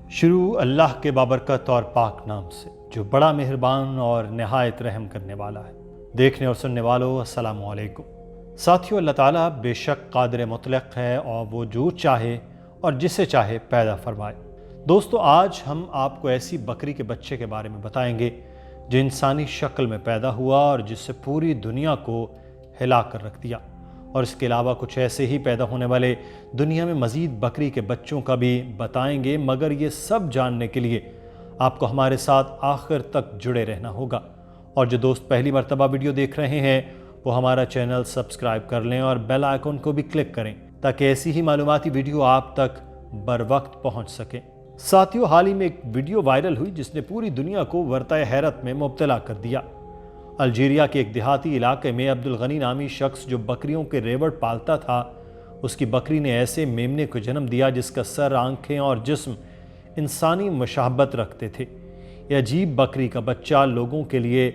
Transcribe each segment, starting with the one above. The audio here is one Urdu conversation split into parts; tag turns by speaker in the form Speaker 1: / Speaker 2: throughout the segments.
Speaker 1: شروع اللہ کے بابرکت اور پاک نام سے جو بڑا مہربان اور نہایت رحم کرنے والا ہے۔ دیکھنے اور سننے والوں السلام علیکم۔ ساتھیو، اللہ تعالیٰ بے شک قادر مطلق ہے اور وہ جو چاہے اور جسے چاہے پیدا فرمائے۔ دوستو، آج ہم آپ کو ایسی بکری کے بچے کے بارے میں بتائیں گے جو انسانی شکل میں پیدا ہوا اور جس سے پوری دنیا کو ہلا کر رکھ دیا، اور اس کے علاوہ کچھ ایسے ہی پیدا ہونے والے دنیا میں مزید بکری کے بچوں کا بھی بتائیں گے، مگر یہ سب جاننے کے لیے آپ کو ہمارے ساتھ آخر تک جڑے رہنا ہوگا۔ اور جو دوست پہلی مرتبہ ویڈیو دیکھ رہے ہیں وہ ہمارا چینل سبسکرائب کر لیں اور بیل آئیکن کو بھی کلک کریں تاکہ ایسی ہی معلوماتی ویڈیو آپ تک بر وقت پہنچ سکیں۔ ساتھیو، حال ہی میں ایک ویڈیو وائرل ہوئی جس نے پوری دنیا کو ورطۂ حیرت میں مبتلا کر دیا۔ الجیریا کے ایک دیہاتی علاقے میں عبدالغنی نامی شخص جو بکریوں کے ریوڑ پالتا تھا، اس کی بکری نے ایسے میمنے کو جنم دیا جس کا سر، آنکھیں اور جسم انسانی مشابہت رکھتے تھے۔ یہ عجیب بکری کا بچہ لوگوں کے لیے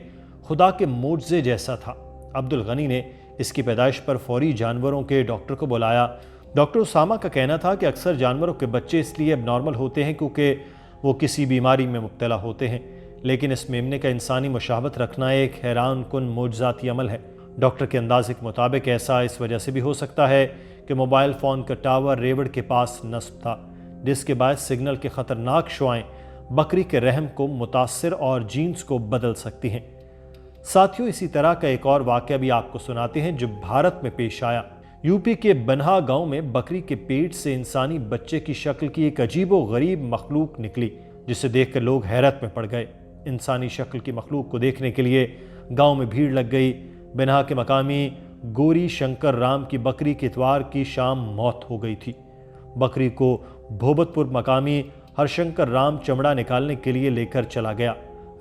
Speaker 1: خدا کے معجزے جیسا تھا۔ عبدالغنی نے اس کی پیدائش پر فوری جانوروں کے ڈاکٹر کو بلایا۔ ڈاکٹر اسامہ کا کہنا تھا کہ اکثر جانوروں کے بچے اس لیے اب نارمل ہوتے ہیں کیونکہ وہ کسی بیماری میں مبتلا ہوتے ہیں، لیکن اس میمنے کا انسانی مشابہت رکھنا ایک حیران کن معجزاتی عمل ہے۔ ڈاکٹر کے اندازے کے مطابق ایسا اس وجہ سے بھی ہو سکتا ہے کہ موبائل فون کا ٹاور ریوڑ کے پاس نصب تھا، جس کے باعث سگنل کے خطرناک شعائیں بکری کے رحم کو متاثر اور جینز کو بدل سکتی ہیں۔ ساتھیوں، اسی طرح کا ایک اور واقعہ بھی آپ کو سناتے ہیں جو بھارت میں پیش آیا۔ یو پی کے بنہا گاؤں میں بکری کے پیٹ سے انسانی بچے کی شکل کی ایک عجیب و غریب مخلوق نکلی، جسے دیکھ کر لوگ حیرت میں پڑ گئے۔ انسانی شکل کی مخلوق کو دیکھنے کے لیے گاؤں میں بھیڑ لگ گئی۔ بنہا کے مقامی گوری شنکر رام کی بکری کی اتوار کی شام موت ہو گئی تھی۔ بکری کو بھوبت پور مقامی ہر شنکر رام چمڑا نکالنے کے لیے لے کر چلا گیا۔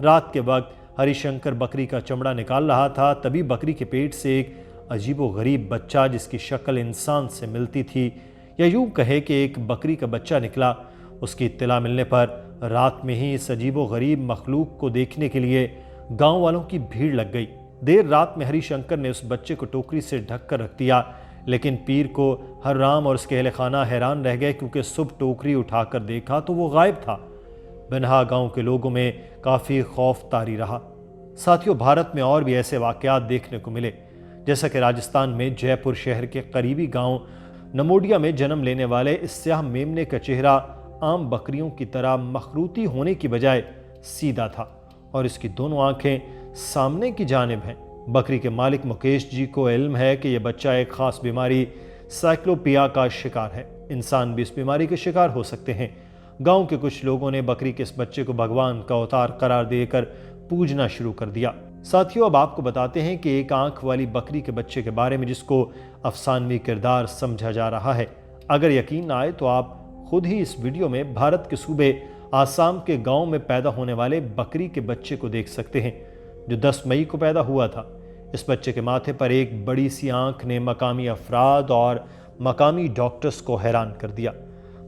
Speaker 1: رات کے وقت ہری شنکر بکری کا چمڑا نکال رہا تھا، تبھی بکری کے پیٹ سے ایک عجیب و غریب بچہ جس کی شکل انسان سے ملتی تھی، یا یوں کہے کہ ایک بکری کا بچہ نکلا۔ اس کی اطلاع ملنے پر رات میں ہی اس عجیب و غریب مخلوق کو دیکھنے کے لیے گاؤں والوں کی بھیڑ لگ گئی۔ دیر رات میں ہری شنکر نے اس بچے کو ٹوکری سے ڈھک کر رکھ دیا، لیکن پیر کو ہر رام اور اس کے اہل خانہ حیران رہ گئے کیونکہ صبح ٹوکری اٹھا کر دیکھا تو وہ غائب تھا۔ بنہا گاؤں کے لوگوں میں کافی خوف طاری رہا۔ ساتھیوں، بھارت میں اور بھی ایسے واقعات دیکھنے کو ملے، جیسا کہ راجستھان میں جے پور شہر کے قریبی گاؤں نموڈیا میں جنم لینے والے اس سیاہ میمنے کا چہرہ عام بکریوں کی طرح مخروطی ہونے کی بجائے سیدھا تھا اور اس کی دونوں آنکھیں سامنے کی جانب ہیں۔ بکری کے مالک مکیش جی کو علم ہے کہ یہ بچہ ایک خاص بیماری سائیکلوپیا کا شکار ہے۔ انسان بھی اس بیماری کے شکار ہو سکتے ہیں۔ گاؤں کے کچھ لوگوں نے بکری کے اس بچے کو بھگوان کا اوتار قرار دے کر پوجنا شروع کر دیا۔ ساتھیوں، اب آپ کو بتاتے ہیں کہ ایک آنکھ والی بکری کے بچے کے بارے میں جس کو افسانوی کردار سمجھا جا رہا ہے۔ اگر یقین نہ آئے تو آپ خود ہی اس ویڈیو میں بھارت کے صوبے آسام کے گاؤں میں پیدا ہونے والے بکری کے بچے کو دیکھ سکتے ہیں جو 10 مئی کو پیدا ہوا تھا۔ اس بچے کے ماتھے پر ایک بڑی سی آنکھ نے مقامی افراد اور مقامی ڈاکٹرز کو حیران کر دیا۔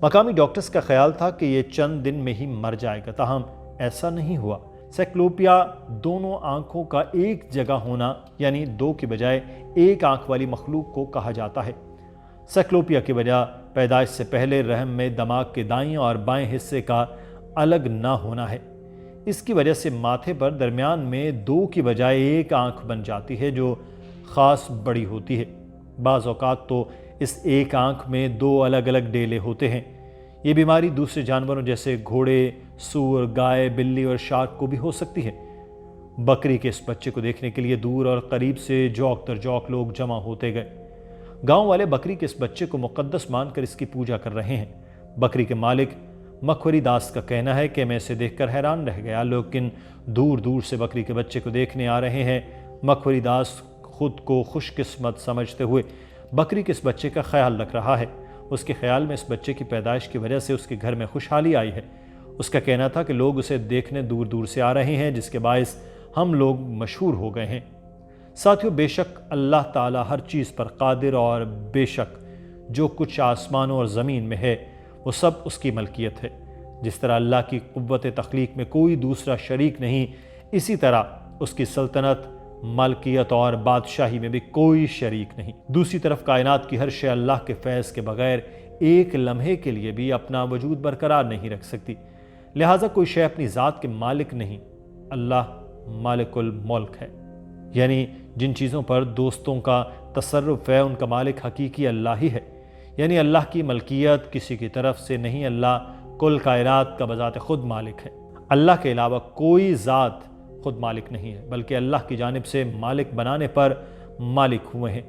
Speaker 1: مقامی ڈاکٹرز کا خیال تھا کہ یہ چند دن میں ہی مر جائے گا، تاہم ایسا نہیں ہوا۔ سائیکلوپیا دونوں آنکھوں کا ایک جگہ ہونا، یعنی 2 کی بجائے ایک آنکھ والی مخلوق کو کہا جاتا ہے۔ سائیکلوپیا کی وجہ پیدائش سے پہلے رحم میں دماغ کے دائیں اور بائیں حصے کا الگ نہ ہونا ہے۔ اس کی وجہ سے ماتھے پر درمیان میں 2 کی بجائے ایک آنکھ بن جاتی ہے جو خاص بڑی ہوتی ہے۔ بعض اوقات تو اس ایک آنکھ میں 2 الگ الگ ڈیلے ہوتے ہیں۔ یہ بیماری دوسرے جانوروں جیسے گھوڑے، سور، گائے، بلی اور شارک کو بھی ہو سکتی ہے۔ بکری کے اس بچے کو دیکھنے کے لیے دور اور قریب سے جوک در جوک لوگ جمع ہوتے گئے۔ گاؤں والے بکری کے اس بچے کو مقدس مان کر اس کی پوجا کر رہے ہیں۔ بکری کے مالک مکھوری داس کا کہنا ہے کہ میں اسے دیکھ کر حیران رہ گیا، لیکن دور دور سے بکری کے بچے کو دیکھنے آ رہے ہیں۔ مکھوری داس خود کو خوش قسمت سمجھتے ہوئے بکری کے اس بچے کا خیال رکھ رہا ہے۔ اس کے خیال میں اس بچے کی پیدائش کی وجہ سے اس کے گھر میں خوشحالی آئی ہے۔ اس کا کہنا تھا کہ لوگ اسے دیکھنے دور دور سے آ رہے ہیں، جس کے باعث ہم لوگ مشہور ہو گئے ہیں۔ ساتھیوں، بے شک اللہ تعالیٰ ہر چیز پر قادر، اور بے شک جو کچھ آسمانوں اور زمین میں ہے وہ سب اس کی ملکیت ہے۔ جس طرح اللہ کی قوت تخلیق میں کوئی دوسرا شریک نہیں، اسی طرح اس کی سلطنت، ملکیت اور بادشاہی میں بھی کوئی شریک نہیں۔ دوسری طرف کائنات کی ہر شے اللہ کے فیض کے بغیر ایک لمحے کے لیے بھی اپنا وجود برقرار نہیں رکھ سکتی۔ لہٰذا کوئی شے اپنی ذات کے مالک نہیں، اللہ مالک الملک ہے، یعنی جن چیزوں پر دوستوں کا تصرف ہے ان کا مالک حقیقی اللہ ہی ہے، یعنی اللہ کی ملکیت کسی کی طرف سے نہیں، اللہ کل کائنات کا بذات خود مالک ہے۔ اللہ کے علاوہ کوئی ذات خود مالک نہیں ہے، بلکہ اللہ کی جانب سے مالک بنانے پر مالک ہوئے ہیں۔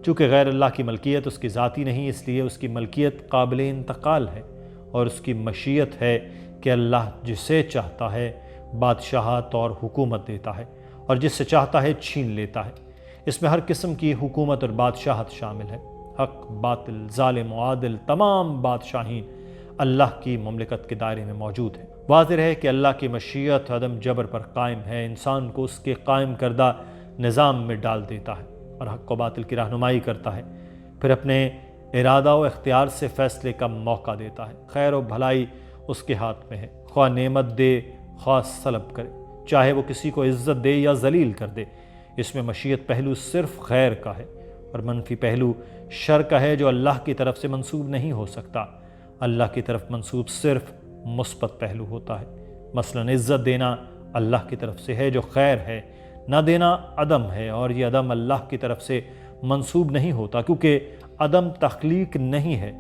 Speaker 1: چونکہ غیر اللہ کی ملکیت اس کی ذاتی نہیں، اس لیے اس کی ملکیت قابل انتقال ہے، اور اس کی مشیت ہے کہ اللہ جسے چاہتا ہے بادشاہت اور حکومت دیتا ہے، اور جس سے چاہتا ہے چھین لیتا ہے۔ اس میں ہر قسم کی حکومت اور بادشاہت شامل ہے، حق، باطل، ظالم و عادل، تمام بادشاہین اللہ کی مملکت کے دائرے میں موجود ہیں۔ واضح ہے کہ اللہ کی مشیت عدم جبر پر قائم ہے، انسان کو اس کے قائم کردہ نظام میں ڈال دیتا ہے اور حق و باطل کی رہنمائی کرتا ہے، پھر اپنے ارادہ و اختیار سے فیصلے کا موقع دیتا ہے۔ خیر و بھلائی اس کے ہاتھ میں ہے، خواہ نعمت دے خواہ سلب کرے، چاہے وہ کسی کو عزت دے یا ذلیل کر دے۔ اس میں مشیت پہلو صرف خیر کا ہے اور منفی پہلو شر کا ہے جو اللہ کی طرف سے منسوب نہیں ہو سکتا۔ اللہ کی طرف منسوب صرف مثبت پہلو ہوتا ہے، مثلا عزت دینا اللہ کی طرف سے ہے جو خیر ہے، نہ دینا عدم ہے، اور یہ عدم اللہ کی طرف سے منسوب نہیں ہوتا کیونکہ عدم تخلیق نہیں ہے۔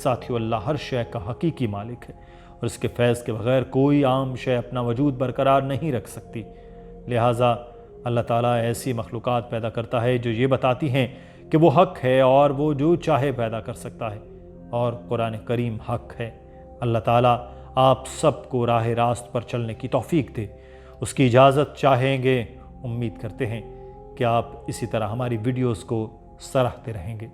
Speaker 1: ساتھیو، اللہ ہر شے کا حقیقی مالک ہے اور اس کے فیض کے بغیر کوئی عام شے اپنا وجود برقرار نہیں رکھ سکتی۔ لہٰذا اللہ تعالیٰ ایسی مخلوقات پیدا کرتا ہے جو یہ بتاتی ہیں کہ وہ حق ہے اور وہ جو چاہے پیدا کر سکتا ہے، اور قرآن کریم حق ہے۔ اللہ تعالیٰ آپ سب کو راہ راست پر چلنے کی توفیق دے، اس کی اجازت چاہیں گے۔ امید کرتے ہیں کہ آپ اسی طرح ہماری ویڈیوز کو سراہتے رہیں گے۔